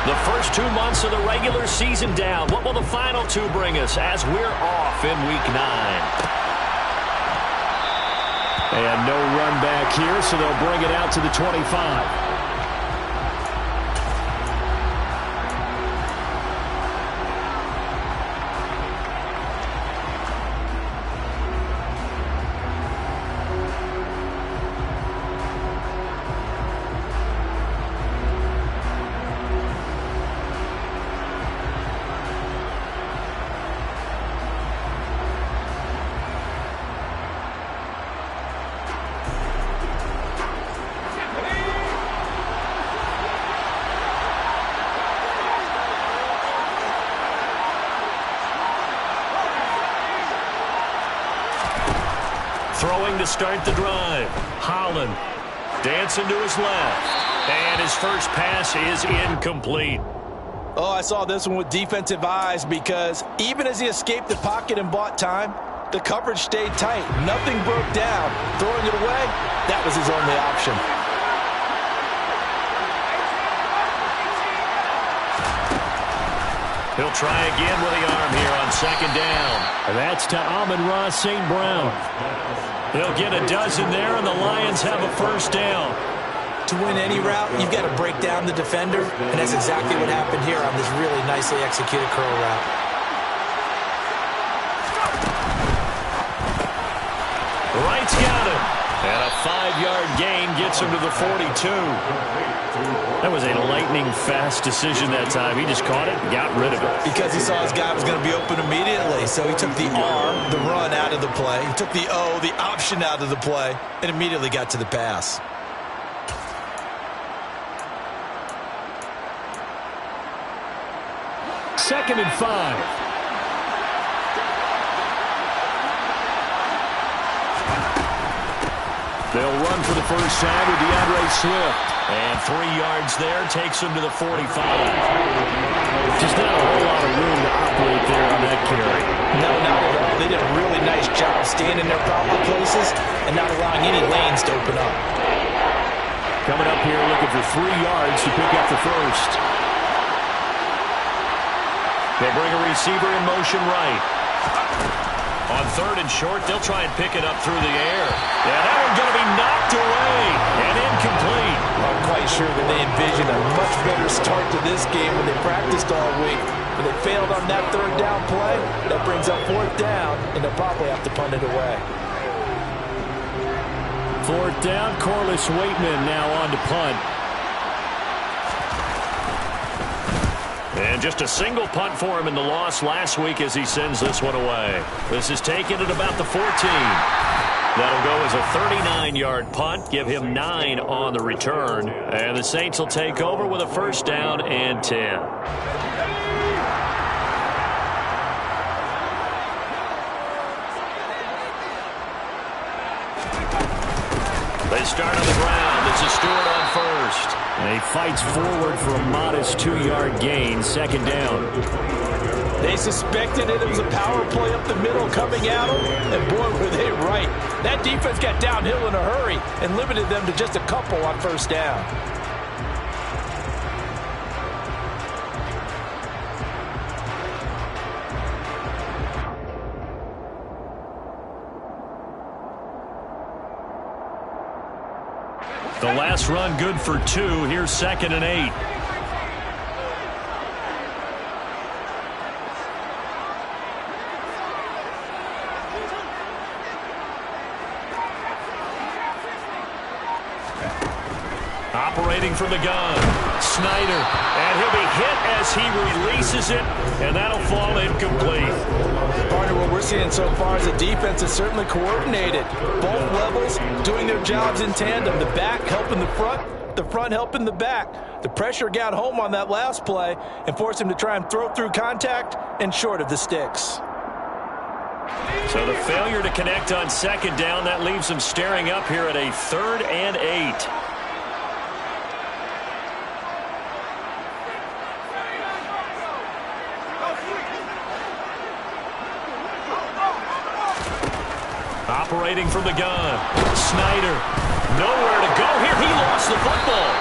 The first 2 months of the regular season down. What will the final 2 bring us as we're off in Week 9? And no run back here, so they'll bring it out to the 25. Throwing to start the drive. Holland dancing to his left. And his first pass is incomplete. Oh, I saw this one with defensive eyes because even as he escaped the pocket and bought time, the coverage stayed tight. Nothing broke down. Throwing it away, that was his only option. He'll try again with the arm here on second down. And that's to Amon-Ra St. Brown. He'll get a dozen there, and the Lions have a first down. To win any route, you've got to break down the defender, and that's exactly what happened here on this really nicely executed curl route. Wright's got it. And a 5-yard gain gets him to the 42. That was a lightning-fast decision that time. He just caught it and got rid of it. Because he saw his guy was going to be open immediately. So he took the R, the run, out of the play. He took the O, the option, out of the play, and immediately got to the pass. Second and 5. They'll run for the first time with DeAndre Swift. And 3 yards there takes him to the 45. Just not a whole lot of room to operate there on that carry. No, not at all. They did a really nice job staying in their proper places and not allowing any lanes to open up. Coming up here looking for 3 yards to pick up the first. They'll bring a receiver in motion right. On third and short, they'll try and pick it up through the air. Yeah, that one's going to be knocked away and incomplete. I'm quite sure that they envisioned a much better start to this game when they practiced all week. When they failed on that third down play, that brings up fourth down, and they'll probably have to punt it away. Fourth down, Corliss Waitman now on to punt. And just a single punt for him in the loss last week as he sends this one away. This is taken at about the 14. That'll go as a 39-yard punt, give him 9 on the return. And the Saints will take over with a first down and 10. They start on the ground. This is Stewart on first. And he fights forward for a modest 2-yard gain, second down. They suspected it was a power play up the middle coming at them, and boy, were they right. That defense got downhill in a hurry and limited them to just a couple on first down. The last run good for 2. Here's second and 8. Operating from the gun, Snyder, and he'll be hit as he releases it, and that'll fall incomplete. Partner, what we're seeing so far is the defense is certainly coordinated. Both levels doing their jobs in tandem. The back helping the front helping the back. The pressure got home on that last play and forced him to try and throw through contact and short of the sticks. So the failure to connect on second down, that leaves him staring up here at a 3rd and 8. Operating from the gun, Snyder, nowhere to go here. He lost the football.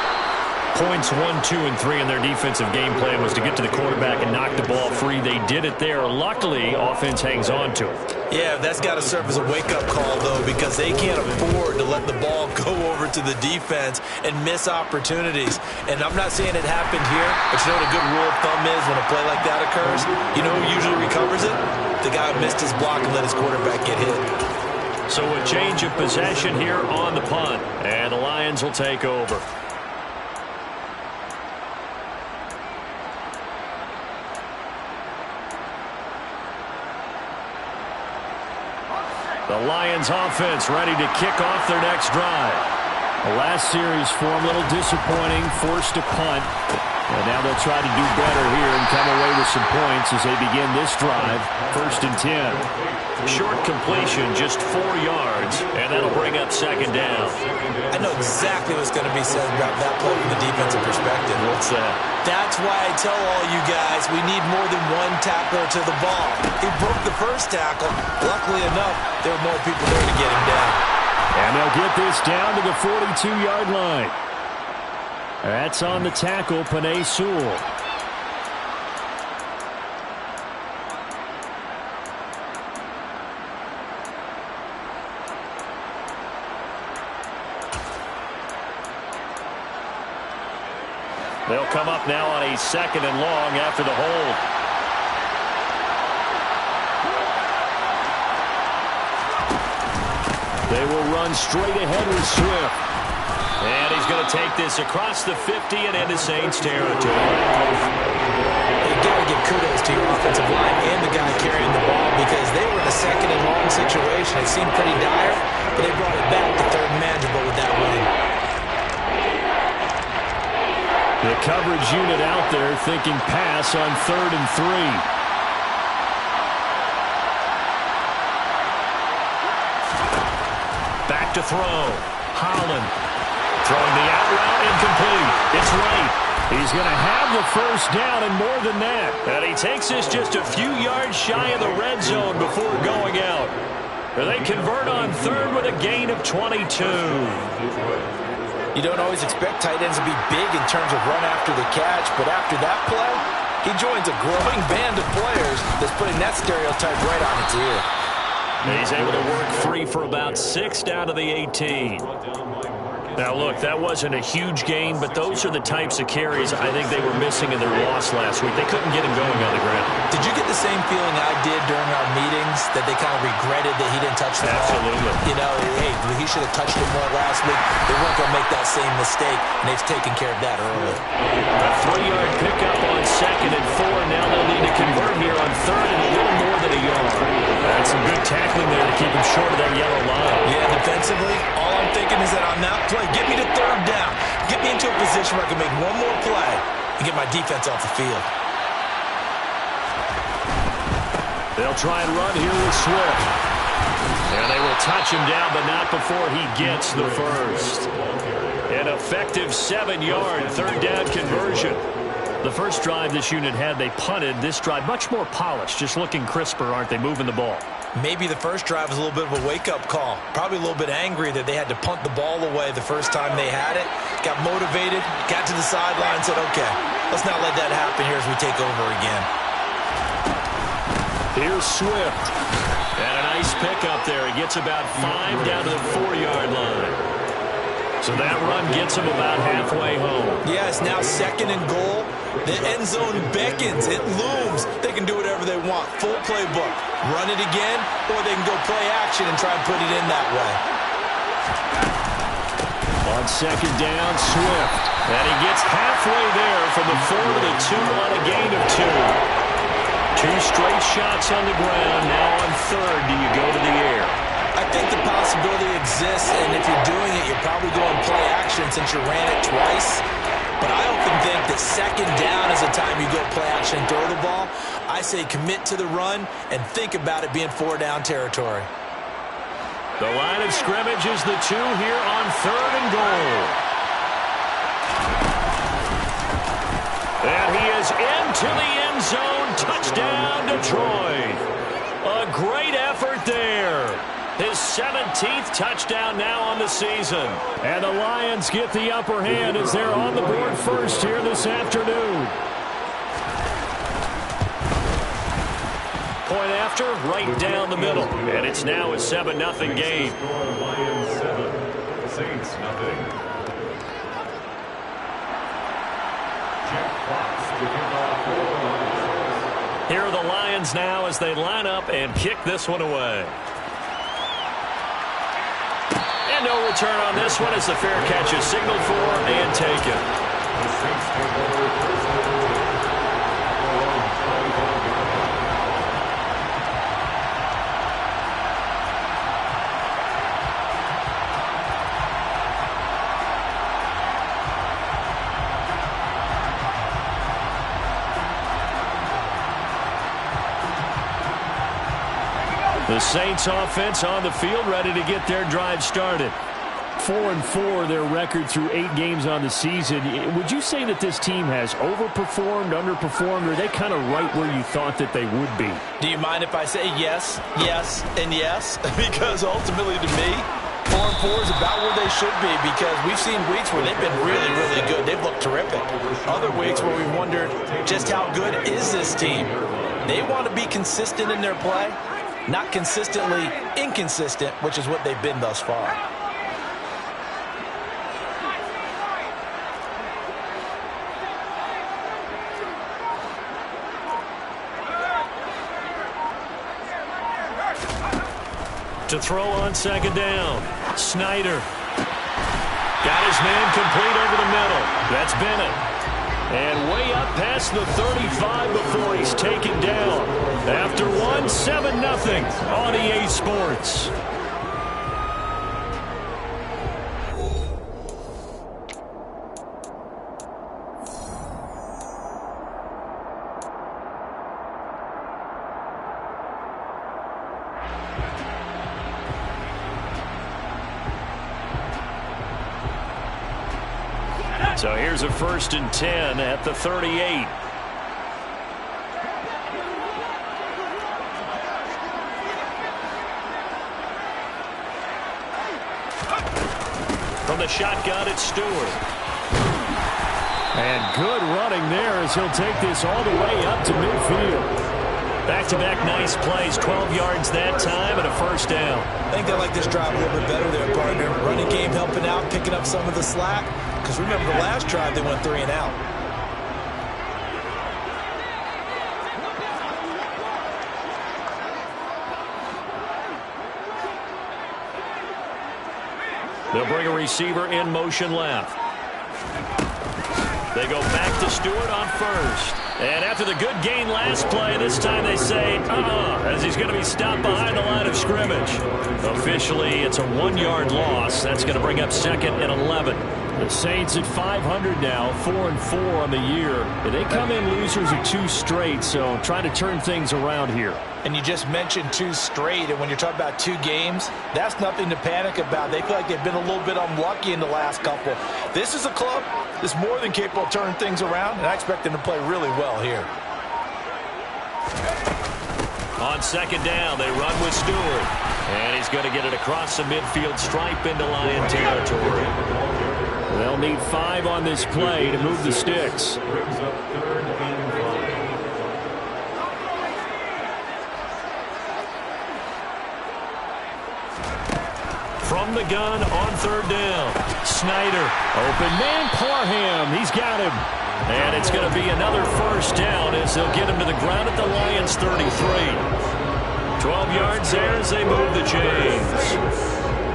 points 1, 2, and 3 in their defensive game plan was to get to the quarterback and knock the ball free. They did it there. Luckily, offense hangs on to it. Yeah, that's got to serve as a wake-up call, though, because they can't afford to let the ball go over to the defense and miss opportunities. And I'm not saying it happened here, but you know what a good rule of thumb is when a play like that occurs? You know who usually recovers it? The guy who missed his block and let his quarterback get hit. So a change of possession here on the punt, and the Lions will take over. The Lions offense ready to kick off their next drive. The last series for them a little disappointing, forced a punt. And now they'll try to do better here and come away with some points as they begin this drive. 1st and 10. Short completion, just 4 yards, and that'll bring up 2nd down. I know exactly what's going to be said about that play from the defensive perspective. What's that? That's why I tell all you guys we need more than one tackler to the ball. He broke the first tackle. Luckily enough, there were more people there to get him down. And they'll get this down to the 42-yard line. That's on the tackle, Penei Sewell. They'll come up now on a 2nd and long after the hold. They will run straight ahead with Swift. And he's going to take this across the 50 and into Saints territory. You got to give kudos to your offensive line and the guy carrying the ball because they were in a 2nd and long situation. It seemed pretty dire, but they brought it back to 3rd and manageable with that win. The coverage unit out there thinking pass on 3rd and 3. Back to throw. Holland throwing the out route, incomplete. It's right. He's going to have the 1st down and more than that. And he takes this just a few yards shy of the red zone before going out. They convert on 3rd with a gain of 22. You don't always expect tight ends to be big in terms of run after the catch, but after that play, he joins a growing band of players that's putting that stereotype right on its ear. He's able to work free for about 6 down to the 18. Now, look, that wasn't a huge gain, but those are the types of carries I think they were missing in their loss last week. They couldn't get him going on the ground. Did you get the same feeling I did during our meetings, that they kind of regretted that he didn't touch the ball? Absolutely. You know, hey, he should have touched it more last week. They weren't going to make that same mistake, and they've taken care of that early. A 3-yard pickup on 2nd and 4. Now they'll need to convert here on 3rd and a little more than a yard. That's some good tackling there to keep him short of that yellow line. Yeah, defensively, all I'm thinking is that on that play, get me to 3rd down. Get me into a position where I can make one more play and get my defense off the field. They'll try and run here with Swift. And they will touch him down, but not before he gets the 1st. An effective 7-yard 3rd down conversion. The first drive this unit had, they punted. This drive, much more polished, just looking crisper, aren't they, moving the ball? Maybe the first drive was a little bit of a wake-up call. Probably a little bit angry that they had to punt the ball away the first time they had it. Got motivated, got to the sideline, said, okay, let's not let that happen here as we take over again. Here's Swift. And a nice pickup there. He gets about 5 down to the 4-yard line. So that run gets him about halfway home. Yeah, it's now 2nd and goal. The end zone beckons. It looms. They can do whatever they want. Full playbook. Run it again, or they can go play action and try and put it in that way. On 2nd down, Swift. And he gets halfway there from the 4 to the 2 on a gain of 2. 2 straight shots on the ground. Now on 3rd, do you go to the air? I think the possibility exists, and if you're doing it, you're probably going play action since you ran it twice. But I often think that 2nd down is the time you go play action and throw the ball. I say commit to the run and think about it being 4-down territory. The line of scrimmage is the 2 here on 3rd and goal. And he is into the end zone. Touchdown, Detroit. A great effort there. His 17th touchdown now on the season. And the Lions get the upper hand as they're on the board first here this afternoon. Point after, right down the middle. And it's now a 7-0 game. Lions 7, Saints nothing. Check box to kick off for the Lions. Here are the Lions now as they line up and kick this one away. And no return on this one as the fair catch is signaled for and taken. The Saints take over first and 10. The Saints offense on the field ready to get their drive started. 4-4 their record through 8 games on the season. Would you say that this team has overperformed, underperformed, or are they kind of right where you thought that they would be? Do you mind if I say yes, yes, and yes? Because ultimately to me, 4-4 is about where they should be, because we've seen weeks where they've been really, really good. They've looked terrific. Other weeks where we've wondered just how good is this team. They want to be consistent in their play, not consistently inconsistent, which is what they've been thus far. To throw on second down, Snyder. Got his man complete over the middle. That's Bennett. And way up past the 35 before he's taken down. After 7-0 on EA Sports. So here's a 1st and 10 at the 38. From the shotgun, it's Stewart. And good running there as he'll take this all the way up to midfield. Back-to-back nice plays, 12 yards that time and a 1st down. I think they like this drive a little bit better there, partner. Running game helping out, picking up some of the slack. Because remember the last drive, they went 3 and out. They'll bring a receiver in motion left. They go back to Stewart on 1st. And after the good gain last play, this time they say, as he's going to be stopped behind the line of scrimmage. Officially, it's a 1-yard loss. That's going to bring up 2nd and 11. The Saints at 500 now, 4-4 on the year. They come in losers of 2 straight, so trying to turn things around here. And you just mentioned 2 straight, and when you're talking about 2 games, that's nothing to panic about. They feel like they've been a little bit unlucky in the last couple. This is a club that's more than capable of turning things around, and I expect them to play really well here. On 2nd down, they run with Stewart. And he's going to get it across the midfield stripe into Lion territory. They'll need 5 on this play to move the sticks. Brings up 3rd and 5. From the gun on 3rd down, Snyder. Open man, Parham. He's got him. And it's going to be another 1st down as they'll get him to the ground at the Lions 33. 12 yards there as they move the chains.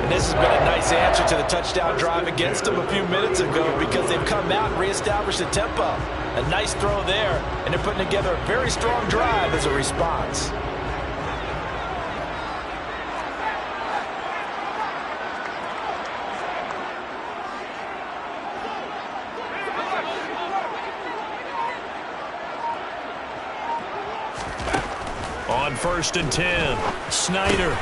And this has been a nice answer to the touchdown drive against them a few minutes ago, because they've come out and reestablished the tempo. A nice throw there, and they're putting together a very strong drive as a response. On 1st and 10, Snyder.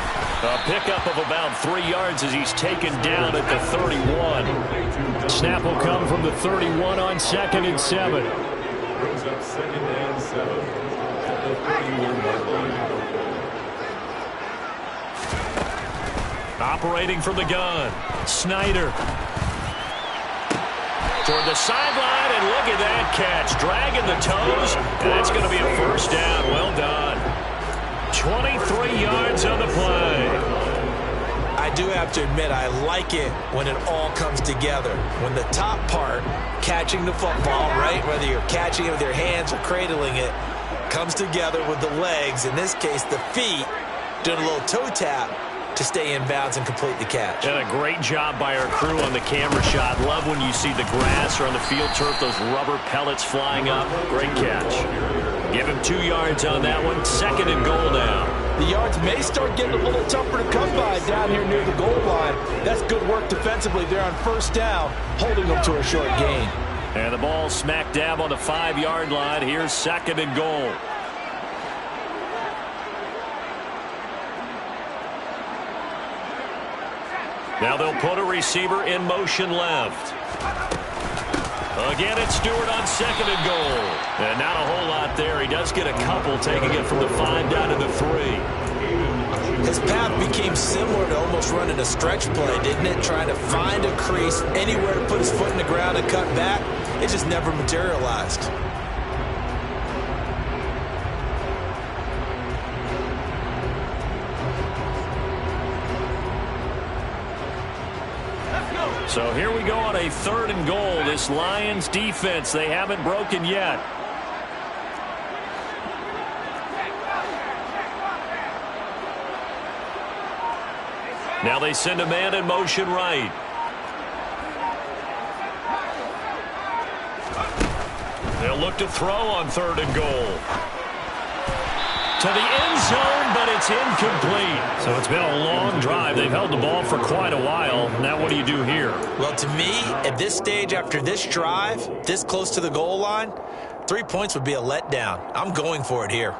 A pickup of about 3 yards as he's taken down at the 31. Snap will come from the 31 on 2nd and 7. Brings up 2nd and 7 at the 31-yard line. Operating from the gun, Snyder. Toward the sideline, and look at that catch. Dragging the toes, and that's going to be a first down. Well done. 23 yards on the play. I do have to admit, I like it when it all comes together. When the top part, catching the football, right, whether you're catching it with your hands or cradling it, comes together with the legs, in this case the feet, doing a little toe tap to stay in bounds and complete the catch. And a great job by our crew on the camera shot. Love when you see the grass or on the field turf, those rubber pellets flying up. Great catch. Give him 2 yards on that one. 2nd and goal now. The yards may start getting a little tougher to come by down here near the goal line. That's good work defensively there on first down, holding them to a short gain. And the ball smack dab on the 5-yard line. Here's 2nd and goal. Now they'll put a receiver in motion left. Again, it's Stewart on 2nd and goal. And not a whole lot there. He does get a couple, taking it from the 5 down to the 3. His path became similar to almost running a stretch play, didn't it? Trying to find a crease, anywhere to put his foot in the ground and cut back. It just never materialized. So here we go on a 3rd and goal. This Lions defense, they haven't broken yet. Now they send a man in motion right. They'll look to throw on 3rd and goal. To the end zone, but it's incomplete. So it's been a long drive. They've held the ball for quite a while. Now what do you do here? Well, to me, at this stage after this drive, this close to the goal line, 3 points would be a letdown. I'm going for it here.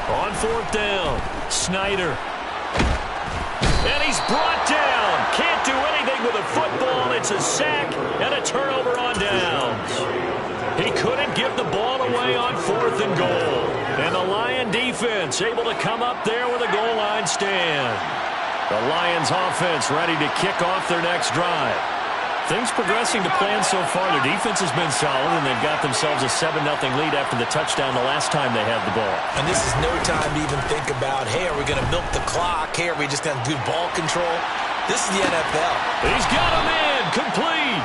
On 4th down, Snyder. And he's brought down. Can't do anything with a football. It's a sack and a turnover on downs. He couldn't give the ball away on 4th and goal. And the Lion defense able to come up there with a goal line stand. The Lions offense ready to kick off their next drive. Things progressing to plan so far. Their defense has been solid, and they've got themselves a 7-0 lead after the touchdown the last time they had the ball. And this is no time to even think about, hey, are we going to milk the clock? Hey, are we just going to do ball control? This is the NFL. He's got him in. Complete.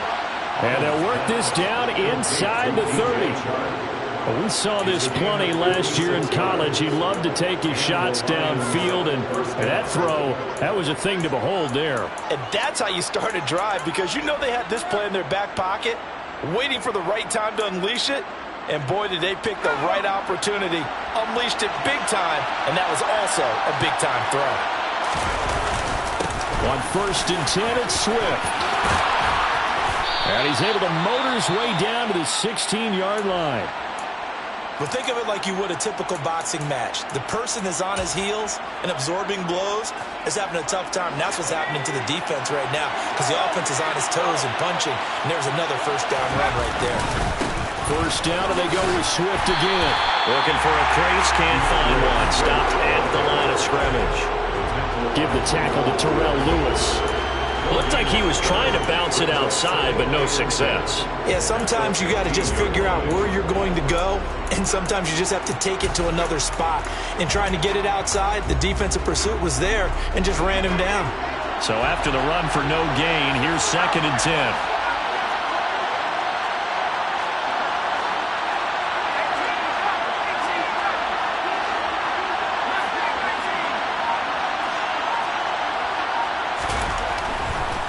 And they'll work this down inside the 30. Well, we saw this plenty last year in college. He loved to take his shots downfield, and that throw, that was a thing to behold there. And that's how you start a drive, because you know they had this play in their back pocket, waiting for the right time to unleash it. And boy, did they pick the right opportunity. Unleashed it big time, and that was also a big-time throw. On 1st and 10, it's Swift. And he's able to motor his way down to the 16-yard line. But think of it like you would a typical boxing match. The person is on his heels and absorbing blows is having a tough time. And that's what's happening to the defense right now, because the offense is on his toes and punching. And there's another 1st down run right there. 1st down, and they go with Swift again. Looking for a crease, can't find one. Stopped at the line of scrimmage. Give the tackle to Terrell Lewis. Looked like he was trying to bounce it outside, but no success. Yeah, sometimes you got to just figure out where you're going to go, and sometimes you just have to take it to another spot. And trying to get it outside, the defensive pursuit was there and just ran him down. So after the run for no gain, here's 2nd and 10.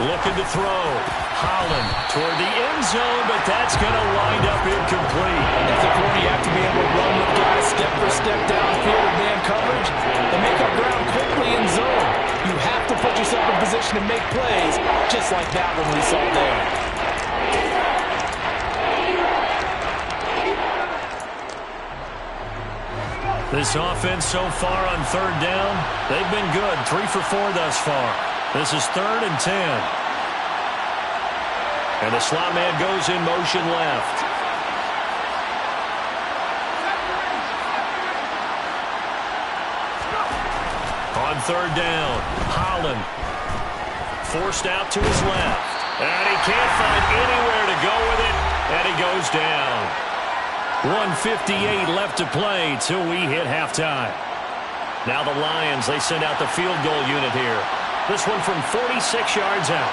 Looking to throw. Holland toward the end zone, but that's going to wind up incomplete. As a corner, you have to be able to run with guys step for step downfield with man coverage and make up ground quickly in zone. You have to put yourself in position to make plays, just like that one we saw there. This offense so far on third down, they've been good. 3 for 4 thus far. This is 3rd and 10. And the slot man goes in motion left. On third down, Holland forced out to his left. And he can't find anywhere to go with it. And he goes down. 1:58 left to play till we hit halftime. Now the Lions, they send out the field goal unit here. This one from 46 yards out.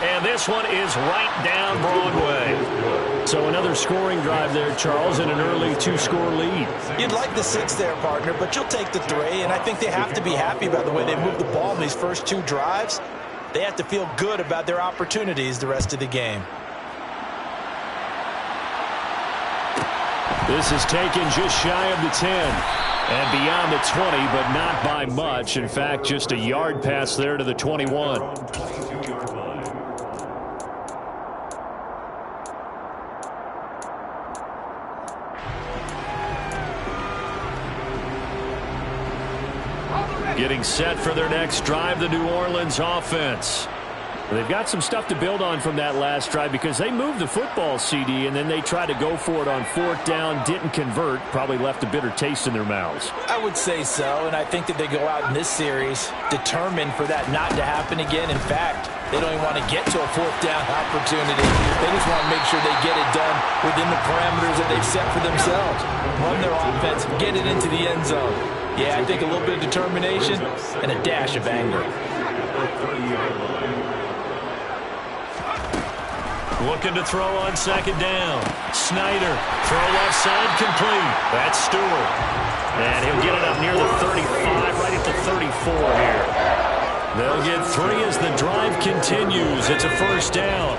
And this one is right down Broadway. So another scoring drive there, Charles, and an early 2-score lead. You'd like the 6 there, partner, but you'll take the 3, and I think they have to be happy about the way they moved the ball in these first 2 drives. They have to feel good about their opportunities the rest of the game. This is taken just shy of the 10 and beyond the 20, but not by much. In fact, just a yard pass there to the 21. Getting set for their next drive, the New Orleans offense. They've got some stuff to build on from that last drive because they moved the football, CD, and then they tried to go for it on 4th down, didn't convert, probably left a bitter taste in their mouths. I would say so, and I think that they go out in this series determined for that not to happen again. In fact, they don't even want to get to a 4th down opportunity. They just want to make sure they get it done within the parameters that they've set for themselves. Run their offense, get it into the end zone. Yeah, I think a little bit of determination and a dash of anger. Looking to throw on 2nd down. Snyder, throw left side, complete. That's Stewart. And he'll get it up near the 35, right at the 34 here. They'll get 3 as the drive continues. It's a 1st down.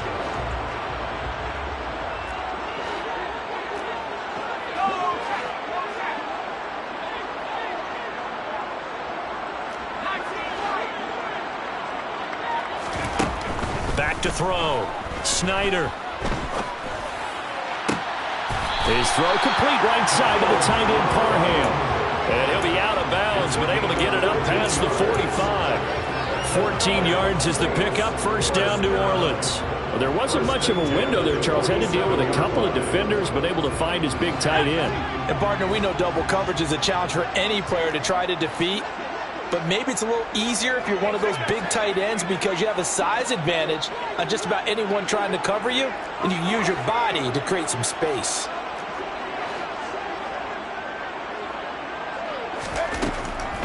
Back to throw. Snyder. His throw complete right side to the tight end Parham. And he'll be out of bounds, but able to get it up past the 45. 14 yards is the pickup. 1st down, New Orleans. Well, there wasn't much of a window there, Charles. Had to deal with a couple of defenders, but able to find his big tight end. And, partner, we know double coverage is a challenge for any player to try to defeat. But maybe it's a little easier if you're one of those big tight ends because you have a size advantage on just about anyone trying to cover you, and you can use your body to create some space.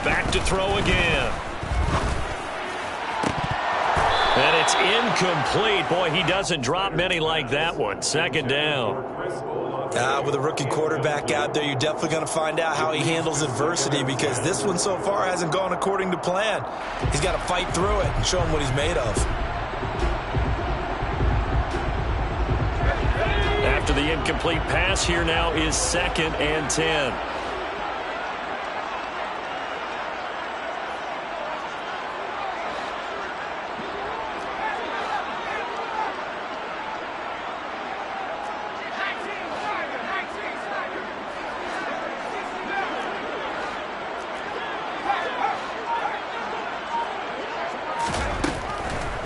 Back to throw again. And it's incomplete. Boy, he doesn't drop many like that one. 2nd down. With a rookie quarterback out there, you're definitely going to find out how he handles adversity because this one so far hasn't gone according to plan. He's got to fight through it and show him what he's made of. After the incomplete pass, here now is 2nd and 10.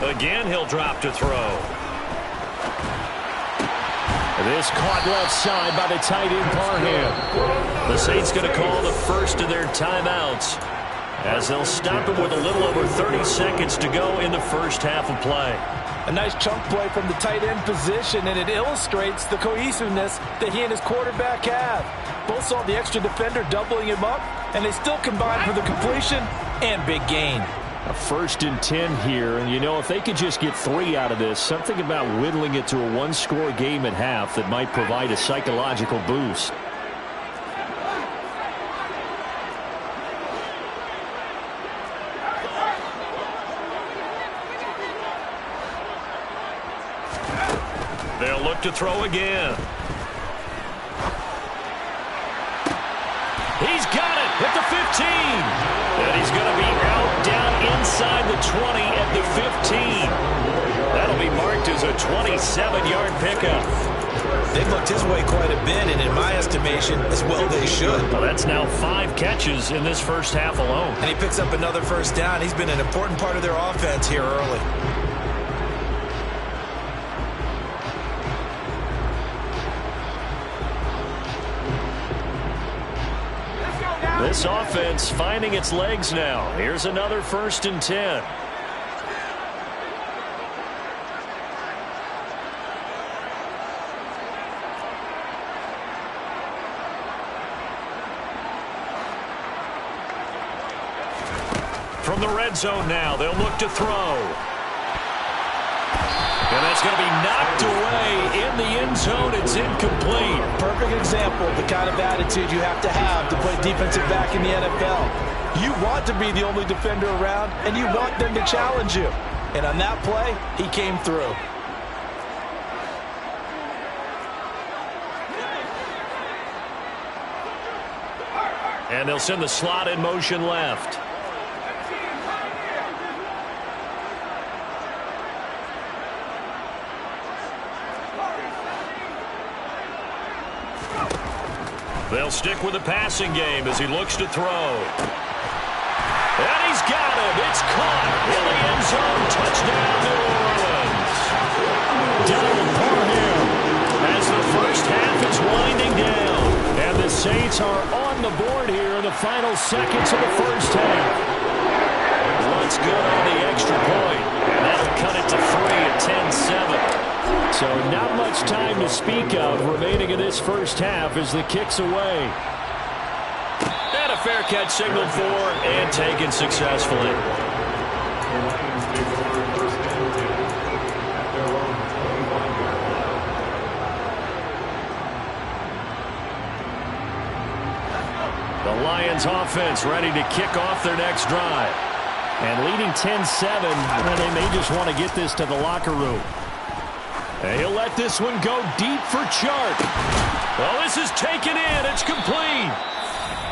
Again, he'll drop to throw. This caught left side by the tight end Parham. The Saints going to call the first of their timeouts as they'll stop him with a little over 30 seconds to go in the first half of play. A nice chunk play from the tight end position, and it illustrates the cohesiveness that he and his quarterback have. Both saw the extra defender doubling him up, and they still combined for the completion and big gain. A 1st and 10 here, and you know, if they could just get 3 out of this, something about whittling it to a 1-score game at half that might provide a psychological boost. They'll look to throw again. He's got it at the 15. And he's going to be out down inside the 20 at the 15. That'll be marked as a 27-yard pickup. They've looked his way quite a bit, and in my estimation, as well they should. Well, that's now 5 catches in this first half alone. And he picks up another first down. He's been an important part of their offense here early. This offense finding its legs now. Here's another 1st and 10. From the red zone now, they'll look to throw. And that's going to be knocked away in the end zone. It's incomplete. Perfect example of the kind of attitude you have to play defensive back in the NFL. You want to be the only defender around, and you want them to challenge you. And on that play, he came through. And they'll send the slot in motion left. They'll stick with the passing game as he looks to throw. And he's got him. It's caught in the end zone. Touchdown, New Orleans. Donald Parham As the first half is winding down. and the Saints are on the board here in the final seconds of the first half. What's good on the extra point? And that'll cut it to 3 at 10-7. So not much time to speak of remaining in this first half as the kick's away. And a fair catch signaled for and taken successfully. The Lions offense ready to kick off their next drive. And leading 10-7, well, they may just want to get this to the locker room. And he'll let this one go deep for Chark. Well, this is taken in. It's complete.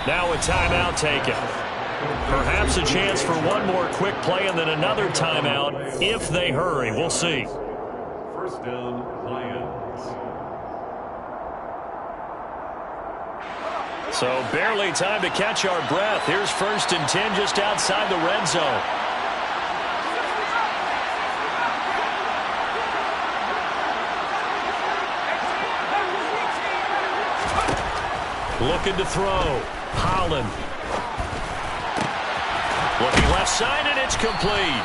Now a timeout taken. Perhaps a chance for one more quick play and then another timeout if they hurry. We'll see. First down, Lions. So barely time to catch our breath. Here's 1st and 10 just outside the red zone. Looking to throw. Holland. Looking left side, and it's complete.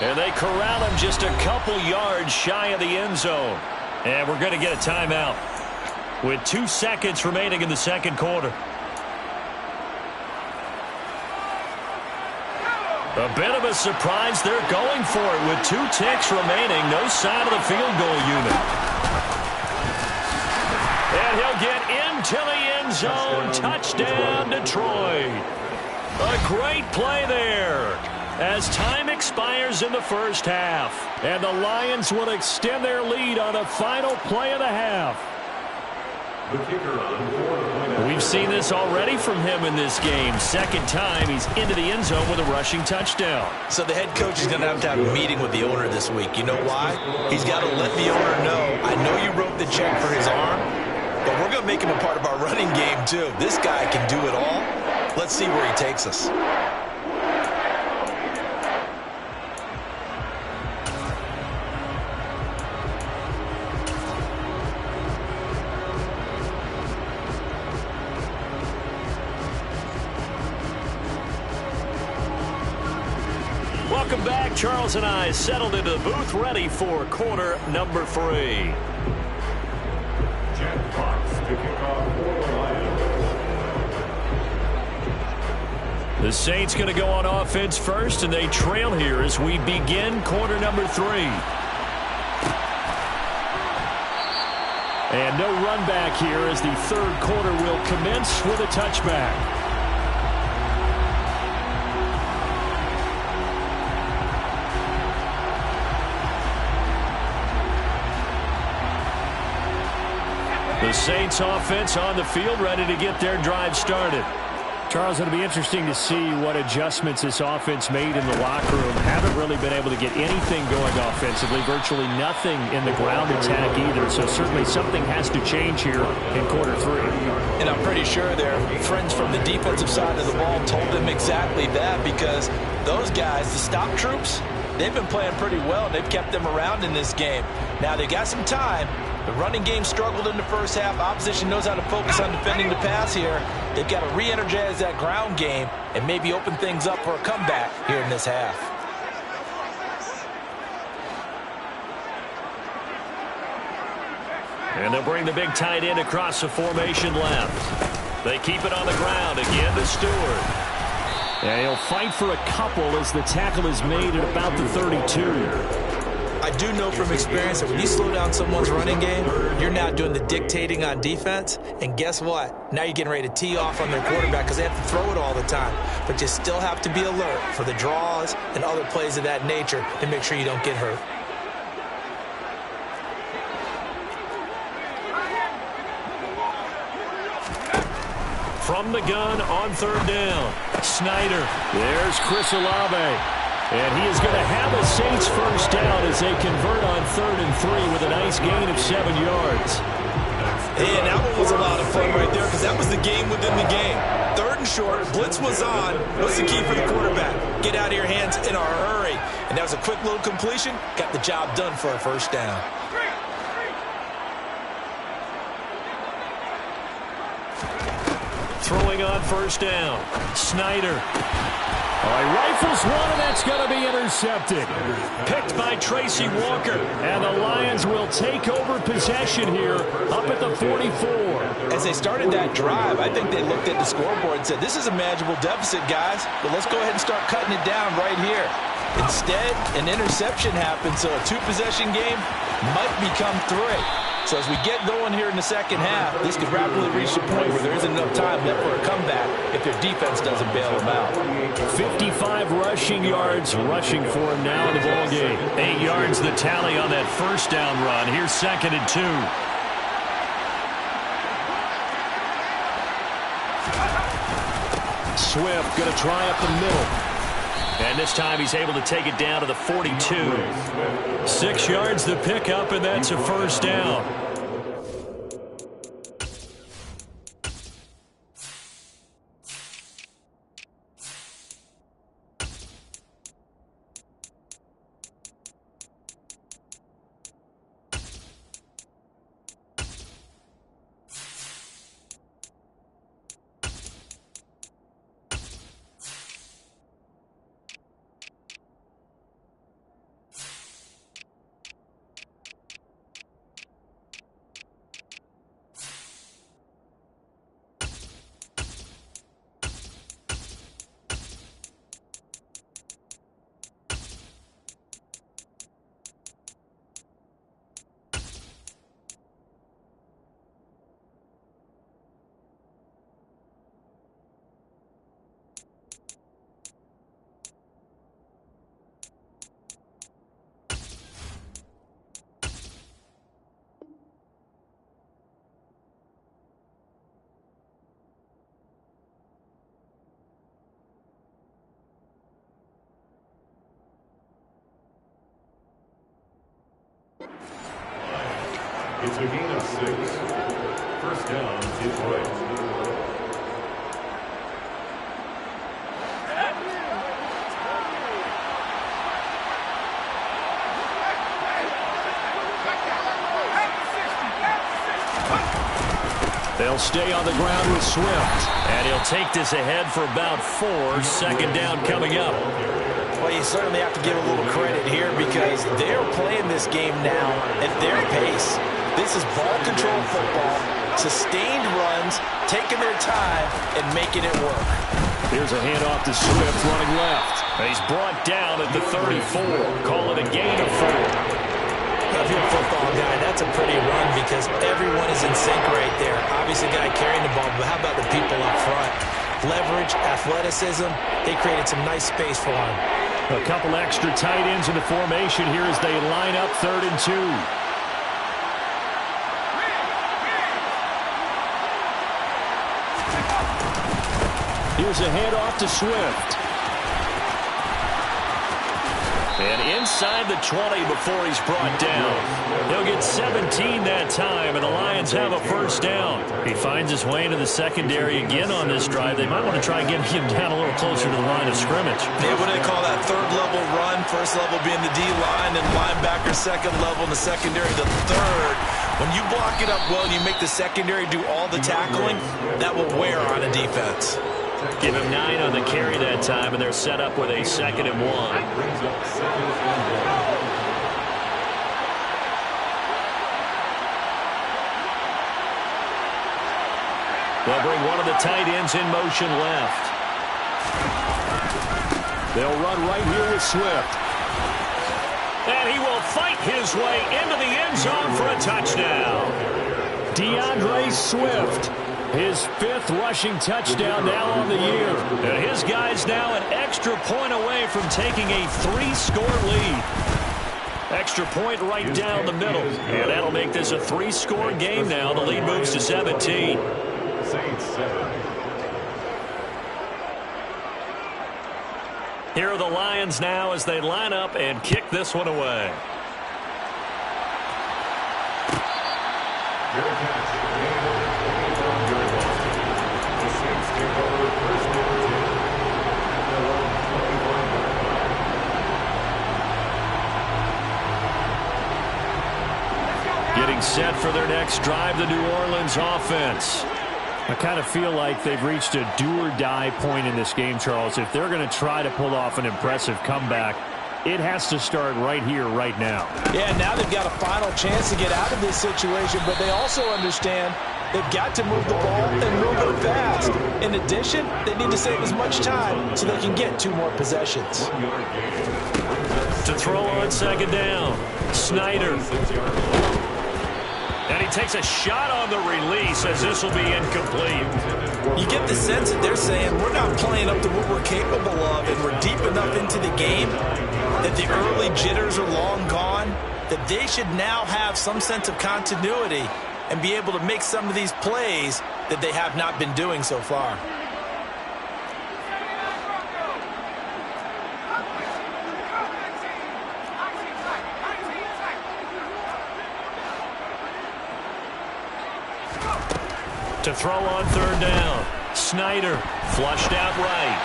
And they corral him just a couple yards shy of the end zone. And we're going to get a timeout with 2 seconds remaining in the second quarter. A bit of a surprise. They're going for it with 2 ticks remaining. No sign of the field goal unit. And he'll get into the end zone. Touchdown, Detroit. A great play there as time expires in the first half. And the Lions will extend their lead on the final play of the half. The kicker on for the We've seen this already from him in this game. Second time he's into the end zone with a rushing touchdown. So the head coach is going to have a meeting with the owner this week. You know why? He's got to let the owner know, I know you wrote the check for his arm, but we're going to make him a part of our running game too. This guy can do it all. Let's see where he takes us. Welcome back. Charles and I settled into the booth ready for quarter number 3. Jack Fox to kick off for the Lions. The Saints going to go on offense first, and they trail here as we begin quarter number 3. And no run back here as the third quarter will commence with a touchback. The Saints offense on the field ready to get their drive started. Charles, it'll be interesting to see what adjustments this offense made in the locker room. Haven't really been able to get anything going offensively, virtually nothing in the ground attack either. So certainly something has to change here in quarter 3. And I'm pretty sure their friends from the defensive side of the ball told them exactly that, because those guys, the stop troops, they've been playing pretty well. They've kept them around in this game. Now they got some time. The running game struggled in the first half. Opposition knows how to focus on defending the pass here. They've got to re-energize that ground game and maybe open things up for a comeback here in this half. And they'll bring the big tight end across the formation left. They keep it on the ground again to Stewart. And he'll fight for a couple as the tackle is made at about the 32. I do know from experience that when you slow down someone's running game, you're now doing the dictating on defense. And guess what? Now you're getting ready to tee off on their quarterback because they have to throw it all the time. But you still have to be alert for the draws and other plays of that nature to make sure you don't get hurt. From the gun on 3rd down. Snyder. There's Chris Olave. And he is going to have a Saints first down as they convert on 3rd and 3 with a nice gain of 7 yards. And that one was a lot of fun right there because that was the game within the game. 3rd and short, blitz was on. What's the key for the quarterback? Get out of your hands in a hurry. And that was a quick little completion. Got the job done for a first down. Throwing on 1st down. Snyder. All right, rifles one, and that's going to be intercepted. Picked by Tracy Walker. And the Lions will take over possession here up at the 44. As they started that drive, I think they looked at the scoreboard and said, this is a manageable deficit, guys, but let's go ahead and start cutting it down right here. Instead, an interception happened, so a 2-possession game might become 3. So as we get going here in the second half, this could rapidly reach the point where there isn't enough time left for a comeback if their defense doesn't bail them out. 55 rushing yards rushing for him now in the ball game. 8 yards the tally on that first down run. Here's 2nd and 2. Swift going to try up the middle. And this time he's able to take it down to the 42. 6 yards the pickup, and that's a first down. It's a gain of 6. First down, Detroit. They'll stay on the ground with Swift. And he'll take this ahead for about 4. 2nd down coming up. Well, you certainly have to give a little credit here because they're playing this game now at their pace. This is ball control football, sustained runs, taking their time, and making it work. Here's a handoff to Swift running left. He's brought down at the 34. Call it a gain of 4. If you're a football guy, that's a pretty run because everyone is in sync right there. Obviously, the guy carrying the ball, but how about the people up front? Leverage, athleticism, they created some nice space for him. A couple extra tight ends in the formation here as they line up 3rd and 2. Here's a handoff to Swift. And inside the 20 before he's brought down. He'll get 17 that time, and the Lions have a first down. He finds his way into the secondary again on this drive. They might want to try and get him down a little closer to the line of scrimmage. Yeah, what do they call that? Third level run. First level being the D-line, and linebacker second level, and the secondary the third. When you block it up well and you make the secondary do all the tackling, that will wear on a defense. Give him 9 on the carry that time, and they're set up with a 2nd and 1. They'll bring one of the tight ends in motion left. They'll run right here with Swift. And he will fight his way into the end zone for a touchdown. DeAndre Swift. His 5th rushing touchdown now on the year. And his guy's now an extra point away from taking a 3-score lead. Extra point right down the middle. And that'll make this a 3-score game now. The lead moves to 17. Here are the Lions now as they line up and kick this one away. Getting set for their next drive, the New Orleans offense. I kind of feel like they've reached a do-or-die point in this game, Charles. If they're going to try to pull off an impressive comeback, it has to start right here, right now. Yeah, now they've got a final chance to get out of this situation, but they also understand they've got to move the ball and move it fast. In addition, they need to save as much time so they can get 2 more possessions. To throw on 2nd down, Snyder. And he takes a shot on the release as this will be incomplete. You get the sense that they're saying we're not playing up to what we're capable of, and we're deep enough into the game that the early jitters are long gone, that they should now have some sense of continuity and be able to make some of these plays that they have not been doing so far. To throw on 3rd down, Snyder flushed out right.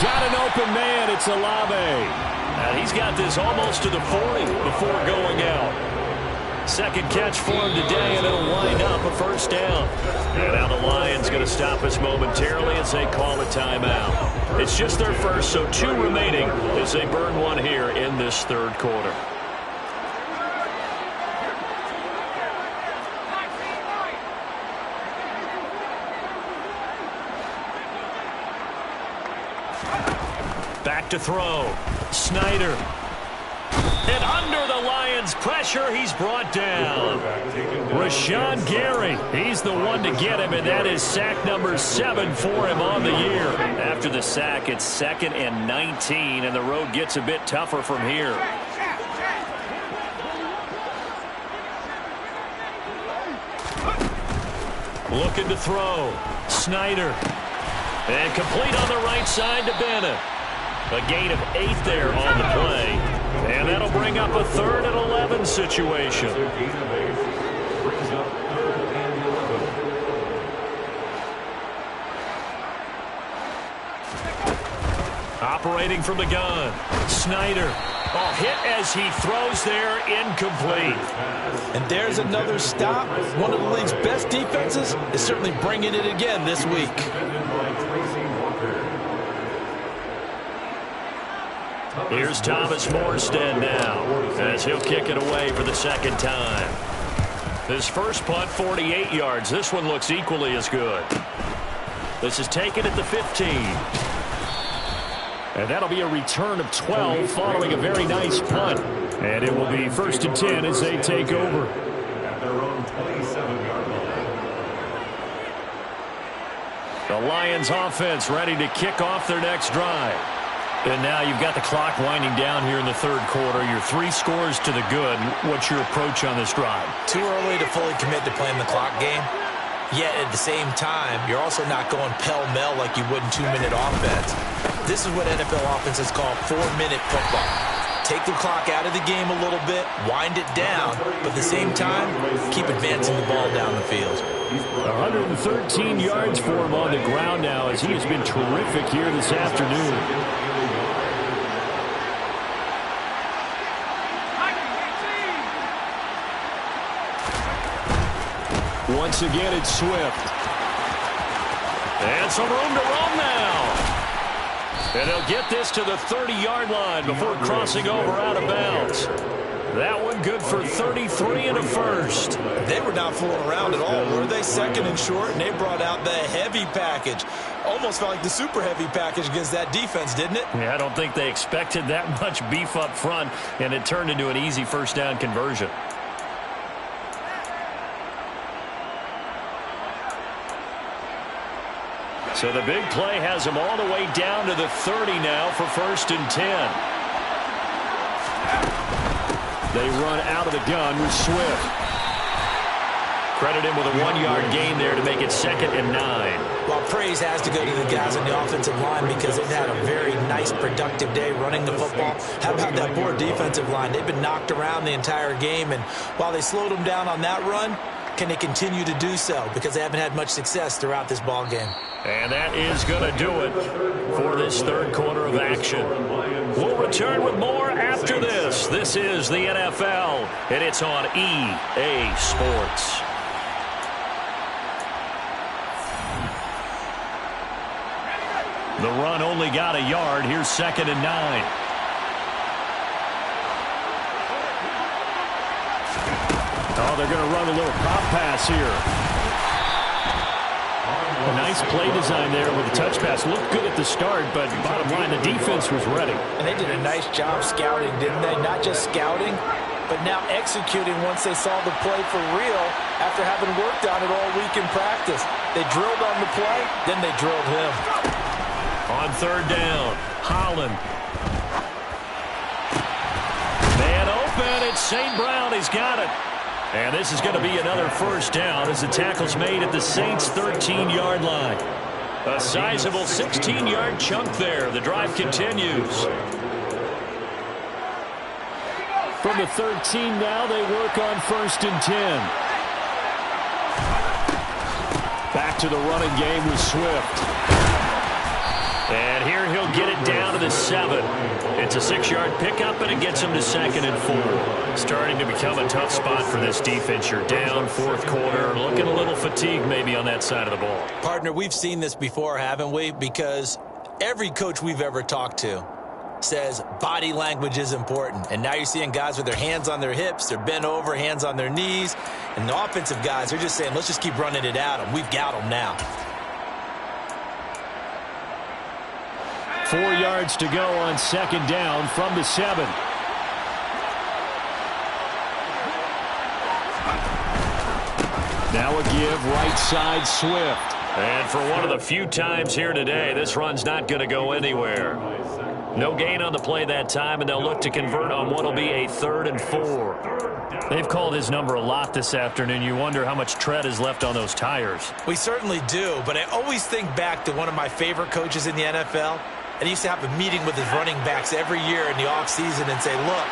Got an open man, it's Olave. And he's got this almost to the 40 before going out. 2nd catch for him today, and it'll wind up a first down. And now the Lions going to stop us momentarily as they call a timeout. It's just their first, so 2 remaining as they burn one here in this 3rd quarter. Back to throw. Snyder. And under the Lions' pressure, he's brought down. Rashawn Gary. He's the one to get him, and that is sack number 7 for him on the year. After the sack, it's 2nd and 19, and the road gets a bit tougher from here. Looking to throw. Snyder. And complete on the right side to Bennett. A gain of 8 there on the play. And that'll bring up a 3rd and 11 situation. Operating from the gun. Snyder. Oh, hit as he throws there, incomplete. And there's another stop. One of the league's best defenses is certainly bringing it again this week. Here's Thomas Morstead now as he'll kick it away for the 2nd time. His first punt, 48 yards. This one looks equally as good. This is taken at the 15. And that'll be a return of 12 following a very nice punt. And it will be 1st and 10 as they take over. At their own 27-yard line. The Lions offense ready to kick off their next drive. And now you've got the clock winding down here in the 3rd quarter. You're 3 scores to the good. What's your approach on this drive? Too early to fully commit to playing the clock game. Yet at the same time, you're also not going pell-mell like you would in 2-minute offense. This is what NFL offenses call 4-minute football. Take the clock out of the game a little bit, wind it down, but at the same time, keep advancing the ball down the field. 113 yards for him on the ground now as he has been terrific here this afternoon. Once again, it's Swift. And some room to run now. And they'll get this to the 30-yard line before crossing over out of bounds. That one good for 33 and a first. They were not fooling around at all, were they? Second and short, and they brought out the heavy package. Almost felt like the super heavy package against that defense, didn't it? Yeah, I don't think they expected that much beef up front, and it turned into an easy first down conversion. So the big play has them all the way down to the 30 now for 1st and 10. They run out of the gun with Swift. Credit him with a 1-yard gain there to make it 2nd and 9. Well, praise has to go to the guys on the offensive line because they've had a very nice, productive day running the football. How about that poor defensive line? They've been knocked around the entire game, and while they slowed them down on that run, can they continue to do so? Because they haven't had much success throughout this ball game. And that is going to do it for this third quarter of action. We'll return with more after this. This is the NFL, and it's on EA Sports. The run only got a yard. Here's 2nd and 9. Oh, they're going to run a little pop pass here. A nice play design there with the touch pass. Looked good at the start, but bottom line, the defense was ready. And they did a nice job scouting, didn't they? Not just scouting, but now executing once they saw the play for real after having worked on it all week in practice. They drilled on the play, then they drilled him. On 3rd down, Holland. Man open, it's St. Brown. He's got it. And this is going to be another first down as the tackle's made at the Saints' 13-yard line. A sizable 16-yard chunk there. The drive continues. From the 13 now, they work on 1st and 10. Back to the running game with Swift. And here he'll get it down to the 7. It's a 6-yard pickup, and it gets him to 2nd and 4. Starting to become a tough spot for this defense. You're down 4th quarter, looking a little fatigued maybe on that side of the ball. Partner, we've seen this before, haven't we? Because every coach we've ever talked to says body language is important. And now you're seeing guys with their hands on their hips, they're bent over, hands on their knees. And the offensive guys are just saying, let's just keep running it at them. We've got them now. 4 yards to go on 2nd down from the 7. Now a give right side Swift. And for one of the few times here today, this run's not going to go anywhere. No gain on the play that time, and they'll look to convert on what will be a 3rd and 4. They've called his number a lot this afternoon. You wonder how much tread is left on those tires. We certainly do, but I always think back to one of my favorite coaches in the NFL. And he used to have a meeting with his running backs every year in the offseason and say, look,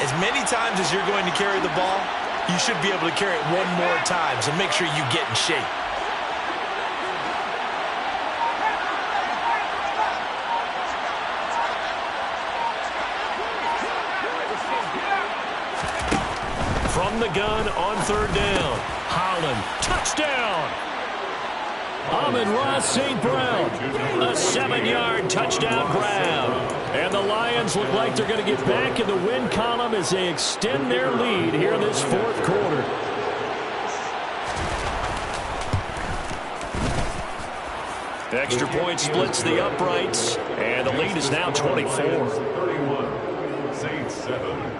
as many times as you're going to carry the ball, you should be able to carry it one more time, so make sure you get in shape. From the gun on 3rd down, Holland, touchdown! Amon-Ra St. Brown, a 7-yard touchdown grab. And the Lions look like they're going to get back in the win column as they extend their lead here in this 4th quarter. Extra point splits the uprights, and the lead is now 24. 31, Saints 7.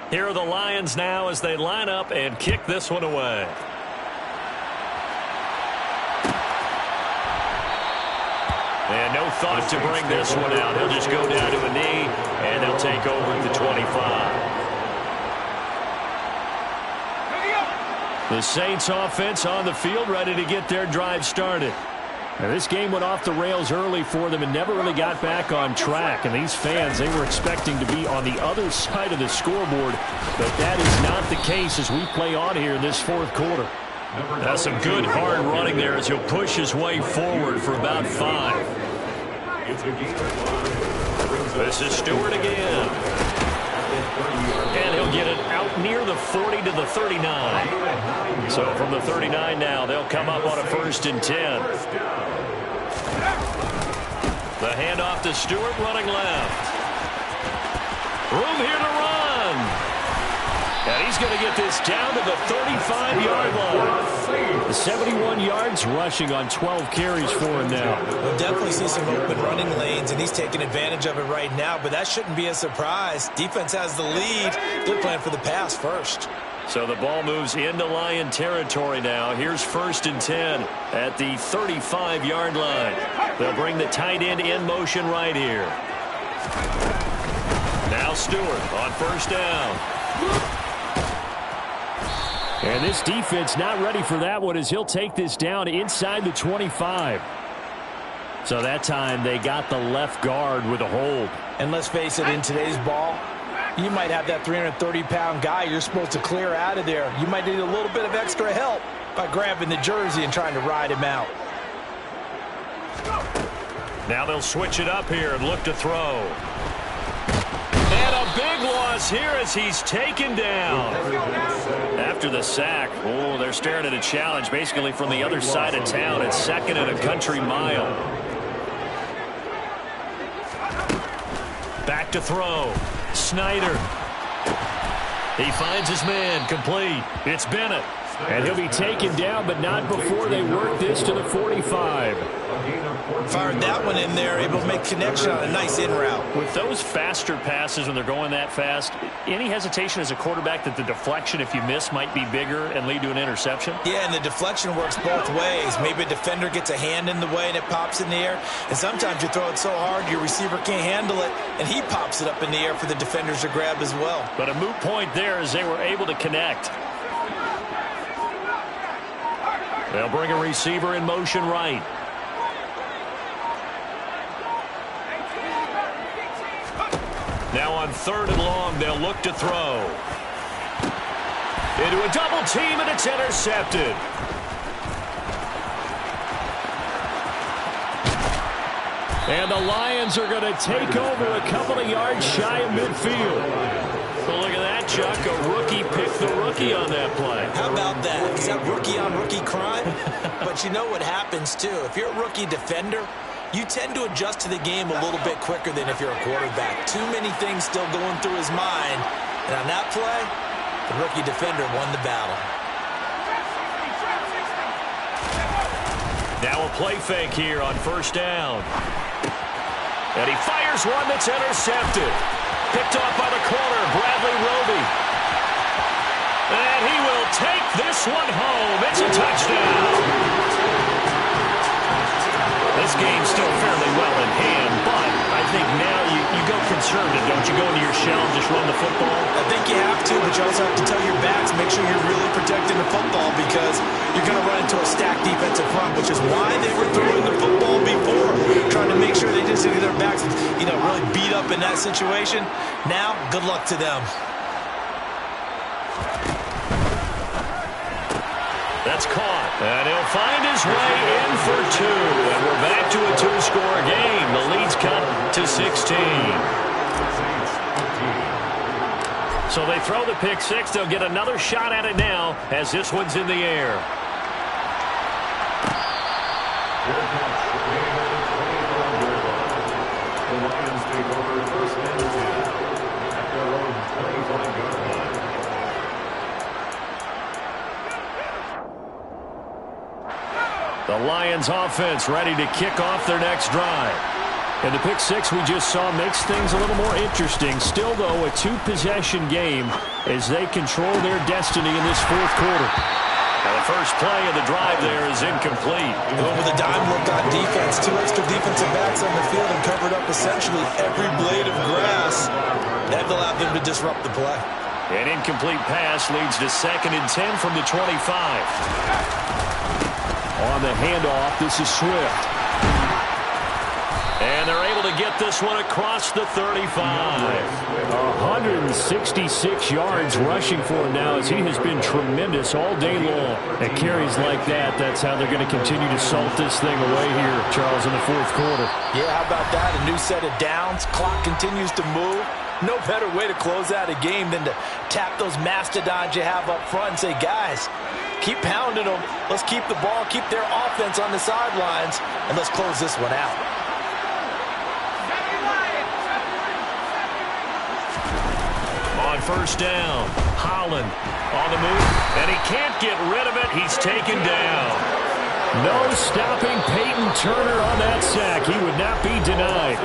Here are the Lions now as they line up and kick this one away. And no thought to bring this one out. He'll just go down to a knee, and they'll take over at the 25. The Saints offense on the field, ready to get their drive started. Now, this game went off the rails early for them and never really got back on track. And these fans, they were expecting to be on the other side of the scoreboard. But that is not the case as we play on here in this fourth quarter. That's some good hard running there as he'll push his way forward for about 5. This is Stewart again. And he'll get it out near the 40 to the 39. So from the 39 now, they'll come up on a 1st and 10. The handoff to Stewart running left. Room here to run. And he's going to get this down to the 35-yard line. 71 yards rushing on 12 carries for him now. We'll definitely see some open running lanes, and he's taking advantage of it right now, but that shouldn't be a surprise. Defense has the lead. They're playing for the pass first. So the ball moves into Lion territory now. Here's 1st and 10 at the 35-yard line. They'll bring the tight end in motion right here. Now Stewart on 1st down. And this defense not ready for that one as he'll take this down inside the 25. So that time they got the left guard with a hold. And let's face it, in today's ball, you might have that 330-pound guy you're supposed to clear out of there. You might need a little bit of extra help by grabbing the jersey and trying to ride him out. Now they'll switch it up here and look to throw. And a big loss here as he's taken down. After the sack, oh, they're staring at a challenge basically from the other side of town. It's 2nd and a country mile. Back to throw. Snyder. He finds his man, complete. It's Bennett. And he'll be taken down, but not before they work this to the 45. Fired that one in there, able to make connection on a nice in route. With those faster passes when they're going that fast, any hesitation as a quarterback that the deflection, if you miss, might be bigger and lead to an interception? Yeah, and the deflection works both ways. Maybe a defender gets a hand in the way and it pops in the air. And sometimes you throw it so hard your receiver can't handle it, and he pops it up in the air for the defenders to grab as well. But a moot point there as they were able to connect. They'll bring a receiver in motion right. Now on 3rd and long, they'll look to throw. Into a double team, and it's intercepted. And the Lions are going to take over a couple of yards shy of midfield. Well, look at that, Chuck. A rookie picked the rookie on that play. How about that? Is that rookie-on-rookie crime? But you know what happens, too. If you're a rookie defender, you tend to adjust to the game a little bit quicker than if you're a quarterback. Too many things still going through his mind. And on that play, the rookie defender won the battle. Now a play fake here on 1st down. And he fires one that's intercepted. Picked off by the corner, Bradley Roby. And he will take this one home. It's a touchdown. This game's still fairly well in hand, but I think now you go conservative, don't you? Go into your shell and just run the football? I think you have to, but you also have to tell your backs, make sure you're really protecting the football because you're going to run into a stacked defensive front, which is why they were throwing the football before, trying to make sure they didn't get their backs, really beat up in that situation. Now, good luck to them. That's caught, and he'll find his way in for 2, and we're back to a 2-score game. The lead's cut to 16. So they throw the pick 6. They'll get another shot at it now as this one's in the air. The Lions take over 1st and 10 at their own 25-yard line. The Lions offense ready to kick off their next drive. And the pick 6 we just saw makes things a little more interesting. Still, though, a 2-possession game as they control their destiny in this fourth quarter. Now the first play of the drive there is incomplete. Going with a dime look on defense. 2 extra defensive backs on the field and covered up essentially every blade of grass. That allowed them to disrupt the play. An incomplete pass leads to 2nd and 10 from the 25. On the handoff, this is Swift. And they're able to get this one across the 35. 166 yards rushing for him now as he has been tremendous all day long. At carries like that, that's how they're going to continue to salt this thing away here, Charles, in the 4th quarter. Yeah, how about that? A new set of downs. Clock continues to move. No better way to close out a game than to tap those mastodons you have up front and say, guys, keep pounding them. Let's keep the ball, keep their offense on the sidelines, and let's close this one out. On 1st down, Holland on the move, and he can't get rid of it. He's taken down. No stopping Peyton Turner on that sack. He would not be denied.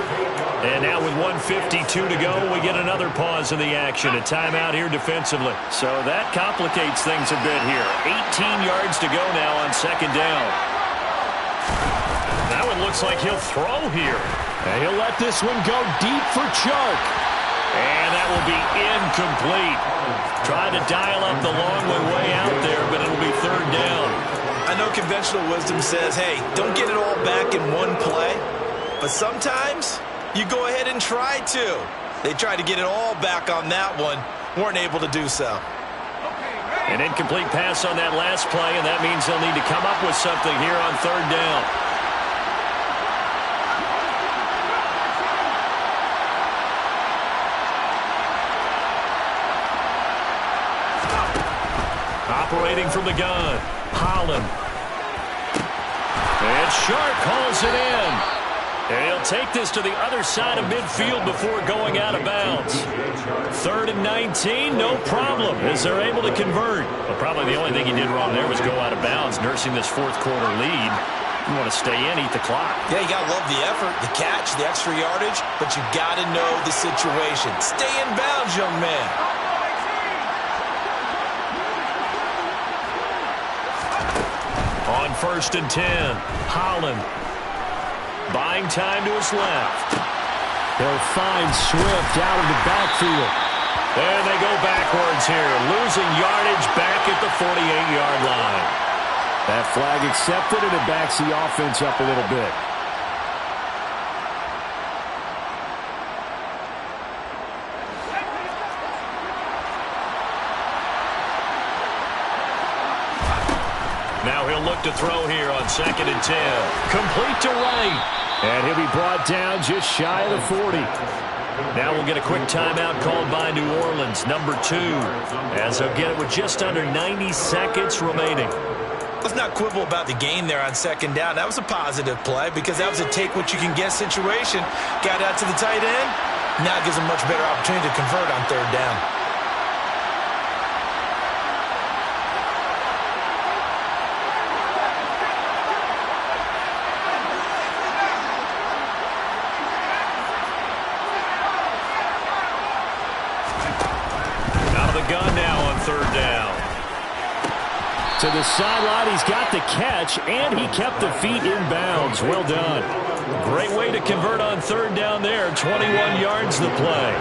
And now with 1:52 to go, we get another pause in the action. A timeout here defensively. So that complicates things a bit here. 18 yards to go now on 2nd down. That one looks like he'll throw here. And he'll let this one go deep for Chark. And that will be incomplete. Trying to dial up the long way out there, but it'll be 3rd down. I know conventional wisdom says, hey, don't get it all back in one play. But sometimes you go ahead and try to. They tried to get it all back on that one. Weren't able to do so. An incomplete pass on that last play, and that means they'll need to come up with something here on 3rd down. Operating from the gun, Holland. And Sharp calls it in. And he'll take this to the other side of midfield before going out of bounds. 3rd and 19, no problem, as they're able to convert. Well, probably the only thing he did wrong there was go out of bounds, nursing this 4th quarter lead. You want to stay in, eat the clock. Yeah, you got to love the effort, the catch, the extra yardage, but you got to know the situation. Stay in bounds, young man. On 1st and 10, Holland. Buying time to his left. They'll find Swift out of the backfield. And they go backwards here, losing yardage back at the 48-yard line. That flag accepted, and it backs the offense up a little bit. Now he'll look to throw here on 2nd and 10. Complete to right. And he'll be brought down just shy of the 40. Now we'll get a quick timeout called by New Orleans, number 2, as they'll get it with just under 90 seconds remaining. Let's not quibble about the gain there on 2nd down. That was a positive play because that was a take-what-you-can-get situation. Got out to the tight end. Now it gives them a much better opportunity to convert on 3rd down. Gun now on 3rd down. To the sideline, he's got the catch, and he kept the feet in bounds. Well done. Great way to convert on 3rd down there. 21 yards the play.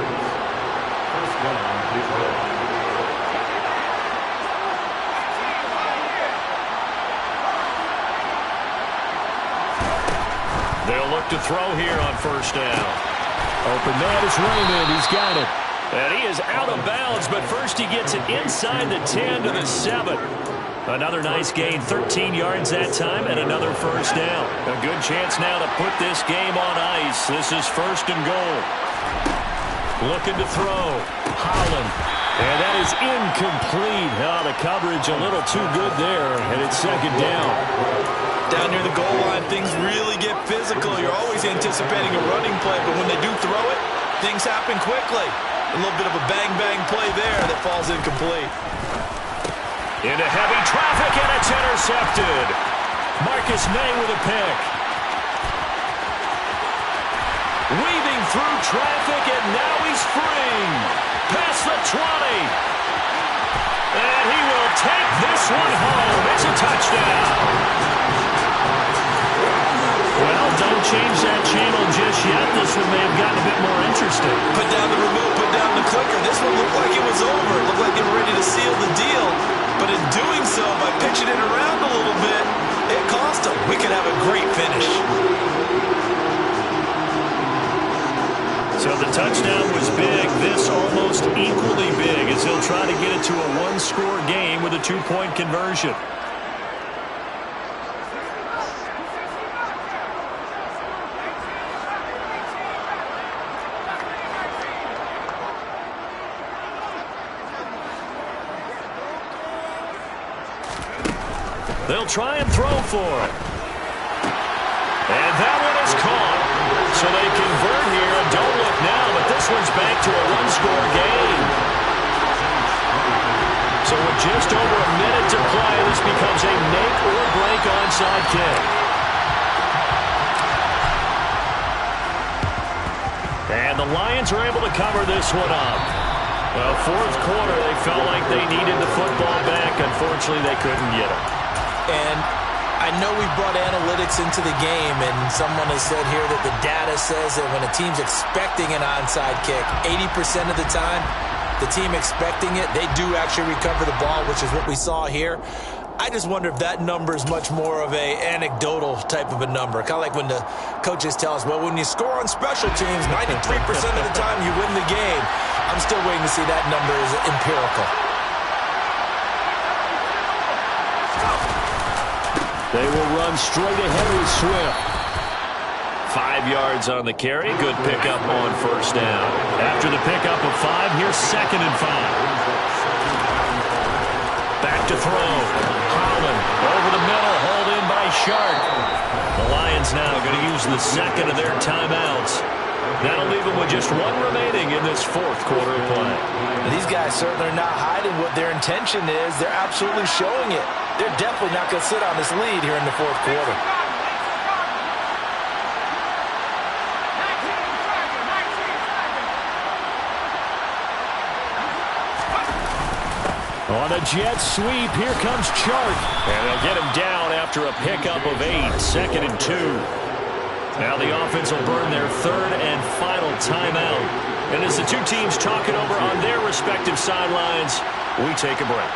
They'll look to throw here on 1st down. Open man is Raymond. He's got it. And he is out of bounds, but first he gets it inside the 10 to the 7. Another nice gain, 13 yards that time, and another 1st down. A good chance now to put this game on ice. This is 1st and goal. Looking to throw. Holland. And that is incomplete. Oh, the coverage a little too good there, and it's 2nd down. Down near the goal line, things really get physical. You're always anticipating a running play, but when they do throw it, things happen quickly. A little bit of a bang-bang play there that falls incomplete. Into heavy traffic, and it's intercepted. Marcus May with a pick. Weaving through traffic, and now he's free. Past the 20. And he will take this one home. It's a touchdown. Well, don't change that channel just yet. This one may have gotten a bit more interesting. Put down the remote, put down the clicker. This one looked like it was over. It looked try to get it to a one-score game with a two-point conversion. They'll try and throw for it. And that one is caught. So they convert here. And don't look now, but this one's back to a one-score game. So with just over a minute to play, this becomes a make-or-break onside kick. And the Lions are able to cover this one up. Well, fourth quarter, they felt like they needed the football back. Unfortunately, they couldn't get it. And I know we brought analytics into the game, and someone has said here that the data says that when a team's expecting an onside kick, 80% of the time, the team expecting it, they do actually recover the ball, which is what we saw here. I just wonder if that number is much more of a anecdotal type of a number. Kind of like when the coaches tell us, well, when you score on special teams, 93% of the time you win the game. I'm still waiting to see that number is empirical. They will run straight ahead with Swift. 5 yards on the carry. Good pickup on first down. After the pickup of 5, here's 2nd and 5. Back to throw. Holland over the middle. Hauled in by Sharp. The Lions now going to use the second of their timeouts. That'll leave them with just one remaining in this fourth quarter of play. These guys certainly are not hiding what their intention is. They're absolutely showing it. They're definitely not going to sit on this lead here in the fourth quarter. On a jet sweep, here comes Chart. And they'll get him down after a pickup of 8, 2nd and 2. Now the offense will burn their third and final timeout. And as the two teams talk it over on their respective sidelines, we take a break.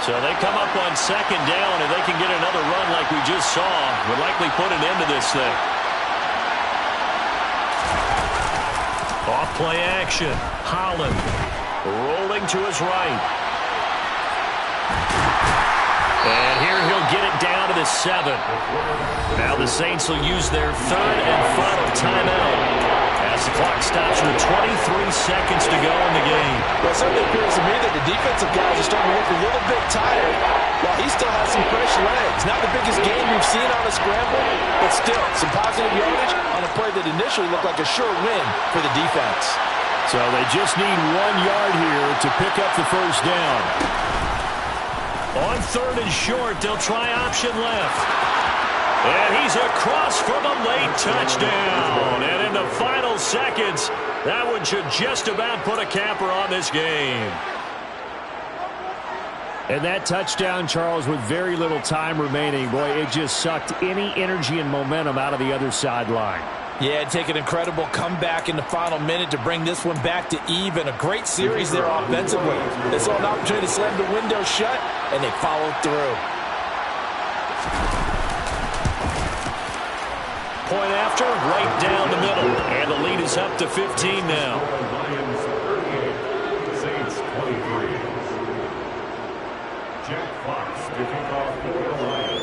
So they come up on 2nd down, and they can get another run like we just saw. Would likely put an end to this thing. Off play action. Holland rolling to his right. And here he'll get it down to the 7. Now the Saints will use their third and final timeout as the clock stops with 23 seconds to go in the game. Well, it certainly appears to me that the defensive guys are starting to look a little bit tired while he still has some fresh legs. Not the biggest game we've seen on a scramble, but still some positive yardage on a play that initially looked like a sure win for the defense. So they just need 1 yard here to pick up the first down. On 3rd and short, they'll try option left. And he's across for the late touchdown. And in the final seconds, that one should just about put a capper on this game. And that touchdown, Charles, with very little time remaining, boy, it just sucked any energy and momentum out of the other sideline. Yeah, take an incredible comeback in the final minute to bring this one back to even. A great series there offensively. They saw an opportunity to slam the window shut, and they followed through. Point after, right down the middle. And the lead is up to 15 now. Lions 38, Saints 23. Jack Fox to kick off for the Lions.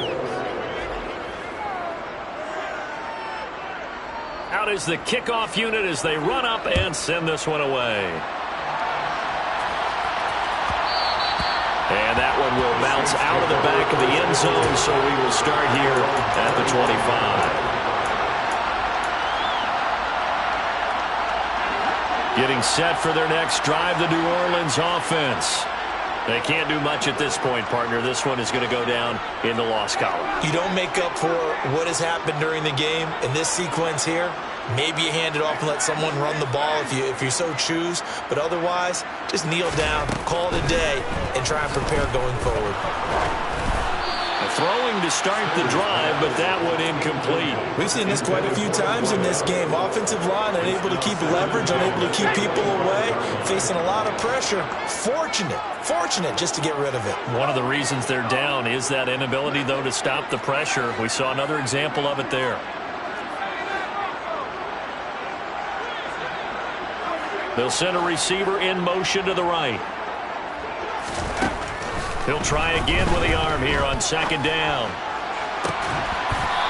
Out is the kickoff unit as they run up and send this one away. And that one will bounce out of the back of the end zone, so we will start here at the 25. Getting set for their next drive, the New Orleans offense. They can't do much at this point, partner. This one is going to go down in the loss column. You don't make up for what has happened during the game in this sequence here. Maybe you hand it off and let someone run the ball if you so choose. But otherwise, just kneel down, call it a day, and try and prepare going forward. Throwing to start the drive, but that one incomplete. We've seen this quite a few times in this game. Offensive line unable to keep leverage, unable to keep people away, facing a lot of pressure. Fortunate just to get rid of it. One of the reasons they're down is that inability, though, to stop the pressure. We saw another example of it there. They'll send a receiver in motion to the right. He'll try again with the arm here on second down.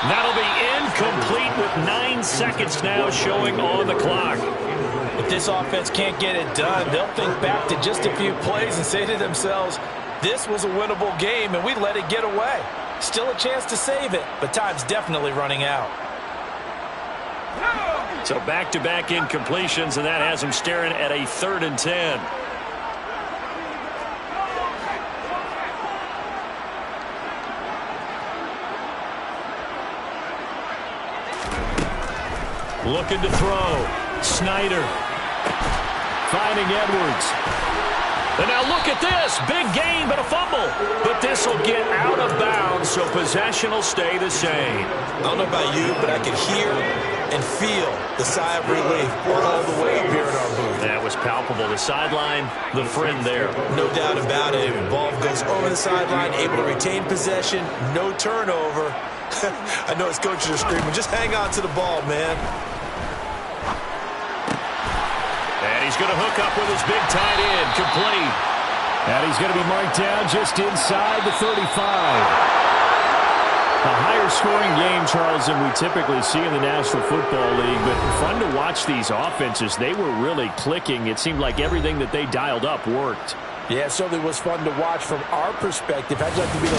That'll be incomplete with 9 seconds now showing on the clock. If this offense can't get it done, they'll think back to just a few plays and say to themselves, this was a winnable game and we let it get away. Still a chance to save it, but time's definitely running out. So back-to-back incompletions, and that has them staring at a 3rd and 10. Looking to throw. Snyder. Finding Edwards. And now look at this. Big gain, but a fumble. But this will get out of bounds, so possession will stay the same. I don't know about you, but I can hear and feel the sigh of relief all the way up here in our booth. That was palpable. The sideline, the friend there. No doubt about it. The ball goes over the sideline, able to retain possession, no turnover. I know his coaches are screaming, just hang on to the ball, man. And he's going to hook up with his big tight end, complete. And he's going to be marked down just inside the 35. A higher scoring game, Charles, than we typically see in the National Football League, but fun to watch these offenses. They were really clicking. It seemed like everything that they dialed up worked. Yeah, it certainly was fun to watch from our perspective. How'd you like to be those